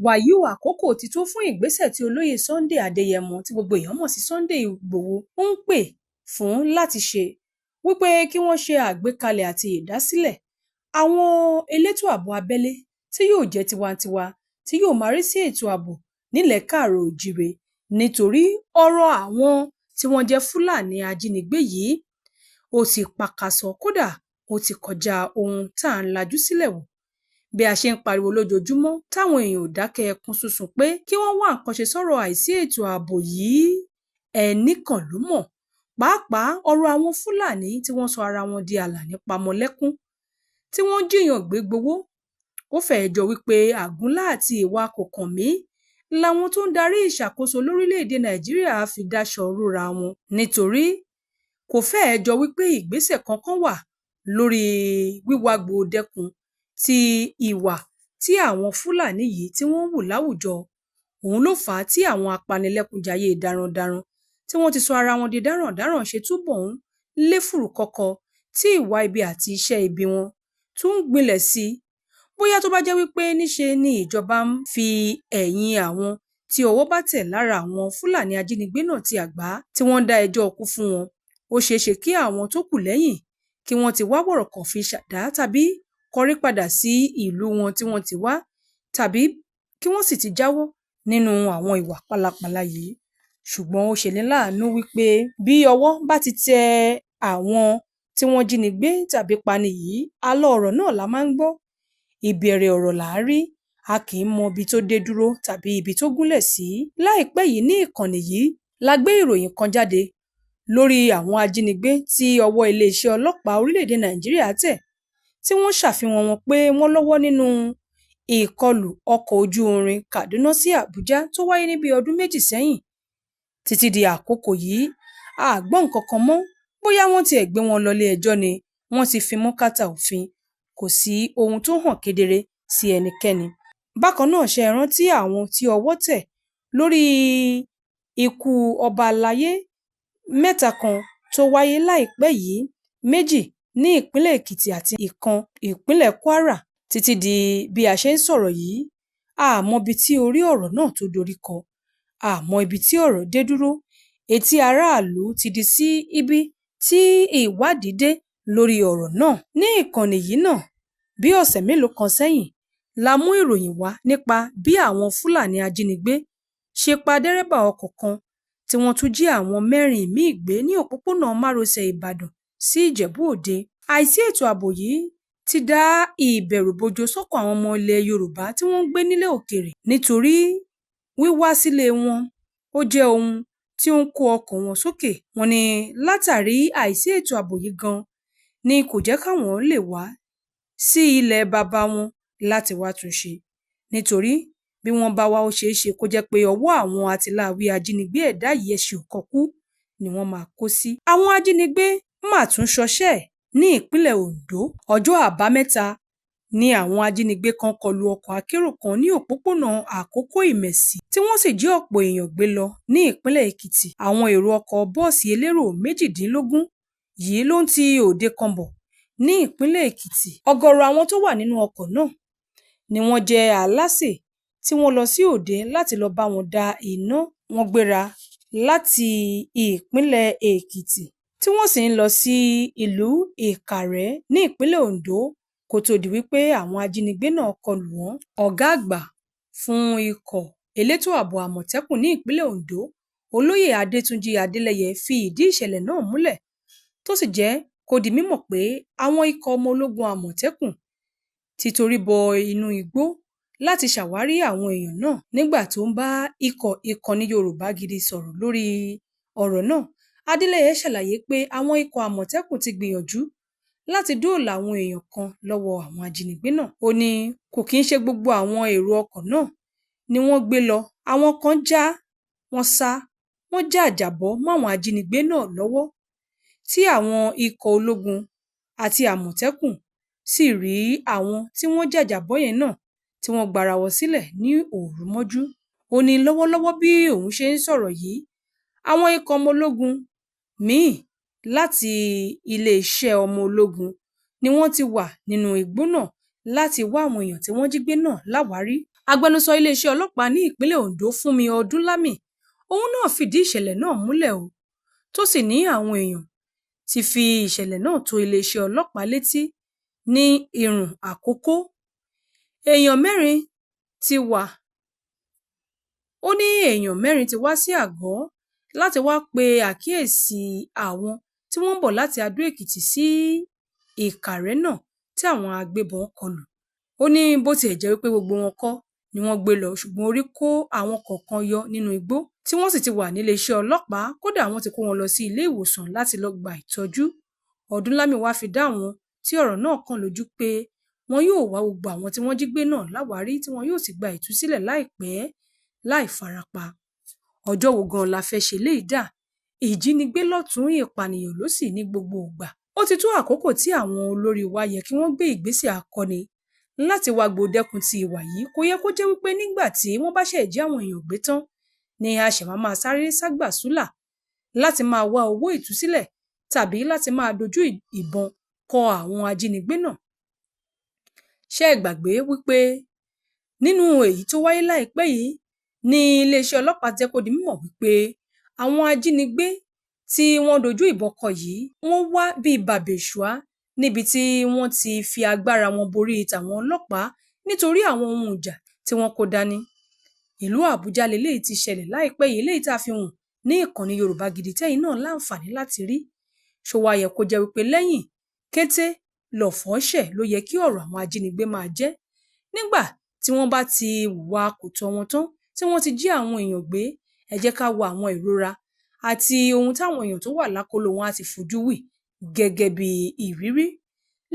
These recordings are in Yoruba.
Wàyí o, àkókò ti tó fún ìgbésẹ̀ tí olóyè Sunday Adéyẹmọ tí gbogbo èèyàn mọ̀ sí Sunday Ìgbòho ń pè fún láti ṣe, wípé kí wọ́n ṣe àgbékalẹ̀ àti ìdásílẹ̀ àwọn elétò ààbò abẹ́lé tí yóò jẹ́ tiwantiwa, tí yóò máa rí sí ètò ààbò nílẹ̀ káàárọ̀ oòjíire, nítorí ọ̀rọ̀ àwọn tí wọ́n jẹ́ Fúlàní ajínigbé yìí ó ti pakasọ, kódà ó ti kọjá ohun tá à ń lajú sílẹ̀ wò. Bí a ṣe ń pariwo lójoojúmọ́ táwọn èèyàn ò dákẹ́ ẹkún ṣúṣún pé kí wọ́n wá nǹkan ṣe sọ́rọ̀ àìsí ètò ààbò yìí, ẹnìkan ló mọ̀. Pàápàá ọ̀rọ̀ àwọn Fúlàní tí wọ́n sọ ara wọn di Àlàní pamọ́lẹ́kún, tí wọ́n jíyàn gbé gbowó. Ó fẹ́ẹ́ jọ wípé àgúnlá àti ìwà kòkànmí làwọn tó ń darí ìṣàkóso lórílẹ̀‐èdè Nàìjíríà fi dáṣọ rúra wọn, nítorí kò fẹ́ẹ́ jọ wípé ìgbésẹ̀ kankan wà lórí wíwágbó dẹ́kun ti ìwà tí àwọn Fúlàní yìí tí wọ́n ń hù láwùjọ. Òun ló fà á tí àwọn apanilẹ́kúnjayé darandaran tí wọ́n ti sọ ara wọn di dáràndáràn ṣe túbọ̀ ń lé fùrù kọ̀kọ̀, tí ìwà ibi àti iṣẹ́ ibi wọn tún ń gbilẹ̀ sí i. Bóyá tó bá jẹ́ wípé níṣe ni ìjọba ń fi ẹ̀yìn àwọn tí ọwọ́ bá tẹ̀ lára àwọn Fúlàní ajínigbé náà ti àgbá, tí wọ́n ń dá ẹjọ́ ikú fún wọn, ó ṣeéṣe kí àwọn tó kù lẹ́yìn kí wọ́n ti wá wọ̀rọ̀kọ̀ fi ṣàdá tàbí kọrí padà sí ìlú wọn tí wọ́n ti wá, tàbí kí wọ́n sì ti jáwọ́ nínú àwọn ìwà pálapàla yìí. Ṣùgbọ́n ó ṣeni láàánú wípé bí ọwọ́ bá ti tẹ àwọn tí wọ́n jínigbé tàbí pani yìí, àlọ ọ̀rọ̀ náà la máa ń gbọ́. Ìbẹ̀rẹ̀ ọ̀rọ̀ là á rí, a kì í mọ ibi tó dé dúró tàbí ibi tó gúnlẹ̀ sí. Láìpẹ́ yìí ní ìkànnì yìí la gbé ìròyìn kan jáde lórí àwọn ajínigbé tí ọwọ́ iléeṣẹ́ ọlọ́pàá orílẹ̀-èdè Nàìjíríà tẹ̀, tí wọ́n ṣàfihàn wọn pé wọ́n lọ́wọ́ nínú ìkọlù ọkọ̀ ojú irin Kaduna sí Àbújá tó wáyé ní bí ọdún 2 sẹ́yìn. Títí di àkókò yìí, a gbọ́ nǹkan kan mọ́. Bóyá wọ́n tiẹ̀ gbé wọn lọ ilé ẹjọ́ ni wọ́n ti fi mọ́ kàtà òfin. Kò sí ohun tó hàn kedere sí ẹnikẹ́ni. Bákan náà ṣe rántí àwọn tí ọwọ́ tẹ̀ lórí ikú ọba aláyé 3 kan tó wáyé láìpẹ́ yìí, 2 ní ìpínlẹ̀ Èkìtì àti 1 ìpínlẹ̀ Kwara. Títí di bí a ṣe ń sọ̀rọ̀ yìí, a mọ ibi tí orí ọ̀rọ̀ náà tó dorí kọ, a mọ ibi tí ọ̀rọ̀ dé dúró. Etí aráàlú ti di sí ibi tí ìwádìí dé lórí ọ̀rọ̀ náà. Ní ìkànnì yìí náà, bí ọ̀sẹ̀ mélòó kan sẹ́yìn, la mú ìròyìn wá nípa bí àwọn Fúlàní ajínigbé ṣe pa dẹ́rẹ́bà ọkọ̀ kan tí wọ́n tún jí àwọn 4 míì gbé ní òpópónà márosẹ̀ Ìbàdàn sí Ìjẹ̀bú Òde. Àìsí ètò ààbò yìí ti dá ìbẹ̀rùbojo sọ́kàn àwọn ọmọ ilẹ̀ Yorùbá tí wọ́n ń gbé nílẹ̀ òkèèrè, nítorí wíwá sílé wọn ó jẹ́ ohun tí ó ń kó ọkàn wọn sókè. Wọ́n ní látàrí àìsí ètò ààbò yìí gan ni kò jẹ́ káwọn lè wá sí ilẹ̀ baba wọn láti wá tún ṣe, nítorí bí wọ́n bá wá ó ṣeéṣe kó jẹ́ pé ọwọ́ àwọn àtìláàwí ajínigbé ẹ̀dá yìí ẹṣin òkọ̀kú ni wọ́n máa kó sí. Àwọn ajínigbé mà tún ṣọṣẹ́ ní ìpínlẹ̀ Ondo. Ọjọ́ Àbámẹ́ta ni àwọn ajínigbé kan kọlu ọkọ̀ akérò kan ní òpópónà Àkókò Ìmẹ̀sì, tí wọ́n sì jí ọ̀pọ̀ èèyàn gbé lọ ní ìpínlẹ̀ Èkìtì. Àwọn èrò ọkọ̀ bọ́ọ̀sì elérò 18 yìí ló ń ti òde kan bọ̀ ní ìpínlẹ̀ Èkìtì. Ọ̀gọ̀rọ̀ àwọn tó wà nínú ọkọ̀ náà ni wọ́n jẹ́ alásè tí wọ́n lọ sí òde láti lọ bá wọn dá iná. Wọ́n gbéra láti ìpínlẹ̀ Èkìtì tí wọ́n sì ń lọ sí ìlú Ìkàrẹ́ ní ìpínlẹ̀ Ondo kó tó di wípé àwọn ajínigbé náà kọlù wọ́n. Ọ̀gá àgbà fún ikọ̀ elétò ààbò Àmọ̀tẹ́kùn ní ìpínlẹ̀ Ondo, Olóyè Adétúnjí Adélẹ́yẹ fi ìdí ìṣẹ̀lẹ̀ náà múlẹ̀, tó sì jẹ́ kó di mímọ̀ pé àwọn ikọ̀ ọmọ ológun Àmọ̀tẹ́kùn ti torí bọ inú igbó láti ṣàwárí àwọn èèyàn náà. Nígbà tó ń bá ìkànnì Yorùbá Gidi sọ̀rọ̀ lórí ọ̀rọ̀ náà, Adélẹ́yẹ ṣàlàyé pé àwọn ikọ̀ Àmọ̀tẹ́kùn ti gbìyànjú láti dóòlà àwọn èèyàn kan lọ́wọ́ àwọn ajínigbé náà. Ó ní kò kí ń ṣe gbogbo àwọn èrò ọkọ̀ náà ni wọ́n gbé lọ. Àwọn kan wọ́n já àjàbọ́ mọ́ àwọn ajínigbé náà lọ́wọ́, tí àwọn ikọ̀ ológun àti Àmọ̀tẹ́kùn sì rí àwọn tí wọ́n jàjàbọ́ yẹn náà tí wọ́n gbara wọn sílẹ̀ ní òru mọ́jú. Ó ní lọ́wọ́lọ́wọ́ bí òun ṣe ń sọ̀rọ̀ yìí, àwọn ikọ̀ ọmọ ológun míì láti iléeṣẹ́ ọmọ ológun ni wọ́n ti wà nínú igbó náà láti wá àwọn èèyàn tí wọ́n jí gbé náà láwárí. Agbẹnusọ iléeṣẹ́ ọlọ́pàá ní ìpínlẹ̀ Ondo Fúnmi Ọdúnlámì òun náà fìdí ìṣẹ̀lẹ̀ náà múlẹ̀ o, tó sì ní àwọn èèyàn ti fi ìṣẹ̀lẹ̀ náà tó iléeṣẹ́ ọlọ́pàá létí ní Ìrùn Àkókó. Èèyàn mẹ́rin ti wá sí àgọ́ láti wá pe àkíyèsí àwọn tí wọ́n ń bọ̀ láti Adó Èkìtì sí Ìkàrẹ́ náà tí àwọn agbébọn kọlù. Ó ní bó tiẹ̀ jẹ́ wípé gbogbo wọn kọ́ ni wọ́n gbé lọ, ṣùgbọ́n orí kó àwọn kọ̀ọ̀kan yọ nínú igbó tí wọ́n sì ti wà níléeṣẹ́ ọlọ́pàá, kódà wọ́n ti kó wọn lọ sí ilé ìwòsàn láti lọ gba ìtọ́jú. Ọdúnlámì wá fi dá àwọn tí ọ̀rọ̀ náà kàn lójú pé wọn yóò wá gbogbo àwọn tí wọ́n jí gbé náà láwárí tí wọn yóò sì gba ìtúsílẹ̀ láìpẹ́ láì farapa. Ọjọ́ wo gan la fẹ́ ṣe léyìí dà? Ìjínigbé lọ́tùn-ún, ìpànìyàn ló sì ní gbogbo ìgbà. Ó ti tó àkókò tí àwọn olórí wa yẹ kí wọ́n gbé ìgbésẹ̀ akọni láti wá gbòdẹ́kun ti ìwà yìí. Kò yẹ kó jẹ́ wípé nígbà tí wọ́n bá ṣẹ̀ jí àwọn èèyàn gbé tán ni a ṣẹ̀ máa sáré ságbàsúlà láti máa wá owó ìtúsílẹ̀ tàbí láti máa dojú ìbọn kọ àwọn ajínigbé náà. Ṣé ẹ gbàgbé wípé nínú èyí tó wáyé láìpẹ́ yìí ní iléeṣẹ́ ọlọ́pàá jẹ́ kó di mímọ̀ wípé àwọn ajínigbé tí wọ́n dojú ìbọn kọ yìí wọ́n wá bíi bàbèṣùá níbi tí wọ́n ti fi agbára wọn borí tàwọn ọlọ́pàá nítorí àwọn ohun ìjà tí wọ́n kó dání. Ìlú Àbújá leléyìí ti ṣẹlẹ̀ láìpẹ́ yìí, léyìí tá a fi hàn ní ìkànnì Yorùbá Gidi tẹ́yìn náà láǹfààní láti rí. Ṣó wá yẹ kó jẹ́ wípé lẹ́yìn kété lọ̀fọ̀ ṣẹ̀ ló yẹ kí ọ̀rọ̀ àwọn ajínigbé máa jẹ́? Nígbà tí wọ́n bá ti hùwà kò tọ́ wọn tán, tí wọ́n ti jí àwọn èèyàn gbé, ẹ jẹ́ ká wo àwọn ìrora àti ohun táwọn èèyàn tó wà lákọlò wọn á ti fojú wí gẹ́gẹ́ bí ìrírí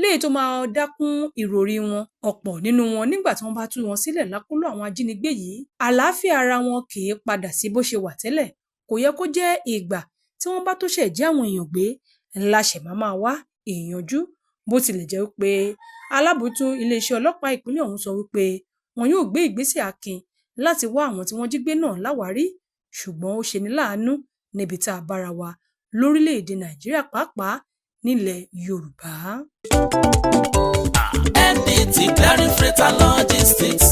léyìí tó máa dákún ìròrí wọn. Ọ̀pọ̀ nínú wọn nígbà tí wọ́n bá tú wọn sílẹ̀ lákọlò àwọn ajínigbé yìí, àlàáfíà ara wọn kì í padà sí bó ṣe wà tẹ́lẹ̀. Kò yẹ kó jẹ́ ìgbà tí wọ́n bá tó ṣẹ̀ jí àwọn èèyàn gbé ńlá ṣẹ̀ máa wá ìyànjú. Bó tilẹ̀ jẹ́ wípé alábòójútó iléeṣẹ́ ọlọ́pàá ìpínlẹ̀ ọ̀hún sọ wípé wọn yóò gbé ìgbésẹ̀ akin láti wá àwọn tí wọ́n jí gbé náà láwárí, ṣùgbọ́n ó ṣeni láàánú níbi tá a bára wa lórílẹ̀‐èdè Nàìjíríà, pàápàá nílẹ̀ Yorùbá. MDT Clearing Freight and Logistics,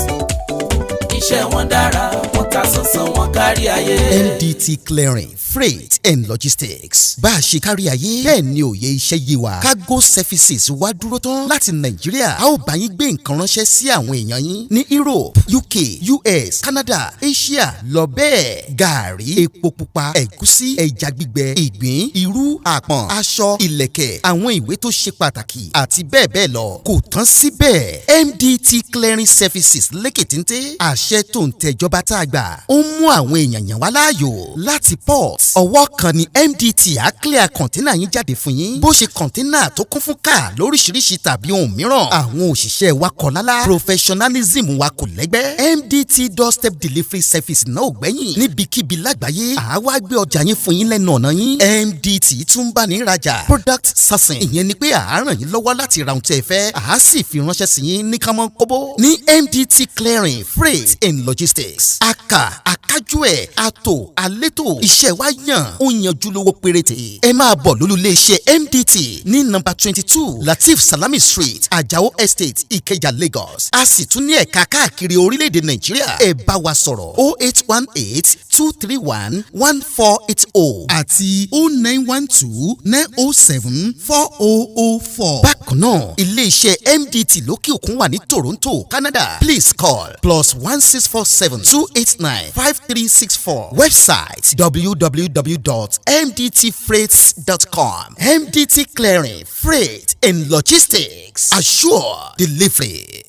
iṣẹ́ wọn dára, wọ́n ká sánsan, wọ́n kárí ayé. MDT Clearing Freight and Logistics, bá a ṣe kárí ayé bẹ́ẹ̀ ni òye iṣẹ́ yé wa. Cargo services wá dúró tán láti Nàìjíríà. A ó bá yín gbé nǹkan ránṣẹ́ sí àwọn èèyàn yín ní Europe, UK, US, Canada, Asia lọ bẹ́ẹ̀. Gààrí, epo pupa, ẹ̀gúsí, ẹja gbígbẹ, ìgbín, irú, àpọ̀n, aṣọ, ìlẹ̀kẹ̀, àwọn ìwé tó ṣe pàtàkì àti bẹ́ẹ̀ bẹ́ẹ̀ lọ. Kò tán síbẹ̀, MDT Clearing Services lékè téńté. Àṣẹ tó ń tẹjọba tá a gbà ó ń mú àwọn èèyàn yàn wá láàyò láti port. Ọwọ́ kan ni MDT á clear kọ̀ńténà yín jáde fún yín. Bó ṣe kọ̀ńténà tó kún fún káà lóríṣiríṣi tàbí ohun mìíràn, àwọn òṣìṣẹ́ wa kọ̀ lálá. Professionalism wa kò lẹ́gbẹ́. MDT doorstep delivery service náà ò gbẹ́yìn. Níbikíbi lágbàáyé àwa gbé ọjà yín fún yín lẹ́nu ọ̀nà yín. MDT tún bá ní rajà product sourcing, ìyẹn ni pé à á ràn yín lọ́wọ́ láti ra ohun tí ẹ fẹ́, à á sì fi ránṣẹ́ sí yín ní kámọ́ kóbó. Ní MDT Clearing Freight and Logistics, akájú ẹ̀ àtò àlétò iṣẹ́ wa yàn ó yanjú lówó péréte. Ẹ máa bọ̀ lólulẹ̀ iṣẹ́ MDT ní nọ́mbà 22 Latif Salami Street, Ajao Estate, Ìkẹjà, Lagos. A sì tún ní ẹ̀ka káàkiri orílẹ̀-èdè Nàìjíríà. Ẹ bá wa sọ̀rọ̀ 0818-231-1480 àti 0912-907-4004. Bákan náà, ilé iṣẹ́ MDT lókè òkun wà ní Toronto, Canada. Please call +1647-289-5364. Website www.mdtfreights.com. MDT Clearing, Freight and Logistics. Assure delivery.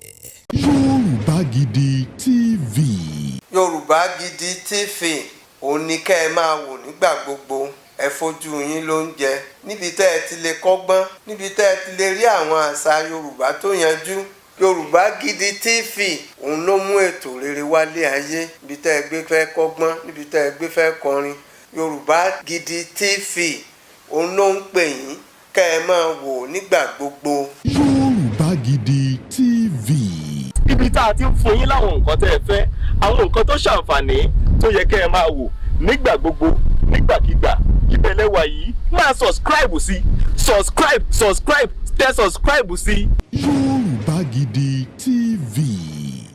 Yorùbá Gidi TV. Yorùbá Gidi TV òun ni kẹ́ ẹ máa wò nígbà gbogbo. Ẹ fojú yín ló ń jẹ níbi tẹ́ ẹ ti lè kọ́gbọ́n, níbi tẹ́ ẹ ti lè rí àwọn àṣà Yorùbá tó yanjú. Yorùbá Gidi TV òun ló mú ètò rere wálé ayé, níbi tẹ́ ẹ gbé fẹ́ kọ́gbọ́n, níbi tẹ́ ẹ gbé fẹ́ kọrin. Yorùbá Gidi TV òun ló ń pè yín kẹ́ ẹ máa wò nígbà gbogbo. Yorùbá Gidi TV. Ibi tá a ti ń fún yín láwọn nǹkan tẹ́ ẹ fẹ́, àwọn nǹkan tó ṣàǹfààní tó yẹ kẹ́ ẹ máa wò nígbà gbogbo, nígbàkigbà. Ìbẹ̀lẹ̀ wà yìí máa subscribe sí, tẹ subscribe sí. Yorùbá Gidi